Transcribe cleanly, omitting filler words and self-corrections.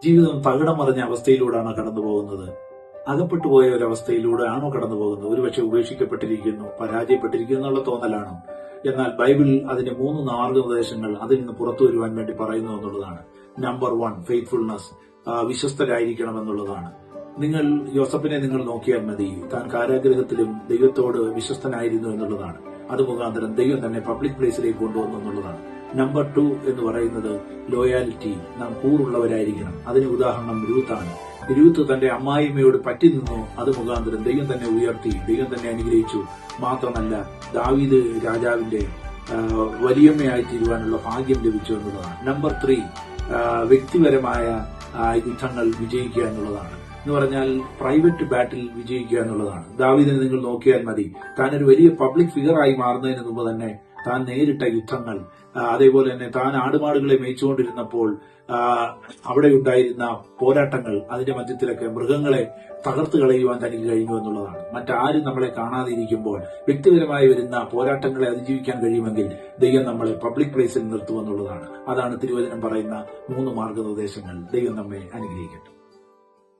ജീവിതം തകിടം മറിഞ്ഞ അവസ്ഥയിലൂടെയാണോ കടന്നു പോകുന്നത്? അകപ്പെട്ടു പോയ ഒരവസ്ഥയിലൂടെ ആണോ കടന്നു പോകുന്നത്? ഒരുപക്ഷെ ഉപേക്ഷിക്കപ്പെട്ടിരിക്കുന്നു, പരാജയപ്പെട്ടിരിക്കുന്നു എന്നുള്ള തോന്നലാണോ? എന്നാൽ ബൈബിൾ അതിന്റെ 3 മാർഗനിർദ്ദേശങ്ങൾ അതിൽ നിന്ന് പുറത്തു വരുവാൻ വേണ്ടി പറയുന്നു എന്നുള്ളതാണ്. നമ്പർ 1 ഫെയ്ത്ത്ഫുൾനെസ്, വിശ്വസ്തരായിരിക്കണം എന്നുള്ളതാണ്. യോസഫിനെ നിങ്ങൾ നോക്കിയാൽ മതി. താൻ കാരാഗ്രഹത്തിലും ദൈവത്തോട് വിശ്വസ്തനായിരുന്നു എന്നുള്ളതാണ്. അത് മുഖാന്തരം ദൈവം തന്നെ പബ്ലിക് പ്ലേസിലേക്ക് കൊണ്ടുവന്നു എന്നുള്ളതാണ്. നമ്പർ 2 എന്ന് പറയുന്നത് ലോയാലിറ്റി, നാം കൂറുള്ളവരായിരിക്കണം. അതിന് ഉദാഹരണം രൂത്താണ്. രൂത്ത് തന്റെ അമ്മായിമ്മയോട് പറ്റി നിന്നു. അത് മുഖാന്തരം ദൈവം തന്നെ ഉയർത്തി, ദൈവം തന്നെ അനുഗ്രഹിച്ചു. മാത്രമല്ല ദാവീദ് രാജാവിന്റെ വലിയമ്മയായി തീരുവാനുള്ള ഭാഗ്യം ലഭിച്ചു എന്നുള്ളതാണ്. നമ്പർ 3 വ്യക്തിപരമായ യുദ്ധങ്ങൾ വിജയിക്കുക എന്നുള്ളതാണ്. എന്ന് പറഞ്ഞാൽ പ്രൈവറ്റ് ബാറ്റിൽ വിജയിക്കുക എന്നുള്ളതാണ്. ദാവീദിനെ നിങ്ങൾ നോക്കിയാൽ മതി. താനൊരു വലിയ പബ്ലിക് ഫിഗറായി മാറുന്നതിന് മുമ്പ് തന്നെ താൻ നേരിട്ട യുദ്ധങ്ങൾ, അതേപോലെ തന്നെ താൻ ആടുമാടുകളെ മേയിച്ചുകൊണ്ടിരുന്നപ്പോൾ അവിടെ ഉണ്ടായിരുന്ന പോരാട്ടങ്ങൾ, അതിന്റെ മധ്യത്തിലൊക്കെ മൃഗങ്ങളെ തകർത്ത് കളയുവാൻ തനിക്ക് കഴിഞ്ഞു എന്നുള്ളതാണ്. മറ്റാരും നമ്മളെ കാണാതിരിക്കുമ്പോൾ വ്യക്തിപരമായി വരുന്ന പോരാട്ടങ്ങളെ അതിജീവിക്കാൻ കഴിയുമെങ്കിൽ ദൈവം നമ്മളെ പബ്ലിക് പ്ലേസിൽ നിർത്തുമെന്നുള്ളതാണ്. അതാണ് തിരുവചനം പറയുന്ന 3 മാർഗനിർദ്ദേശങ്ങൾ. ദൈവം നമ്മെ അനുഗ്രഹിക്കട്ടെ.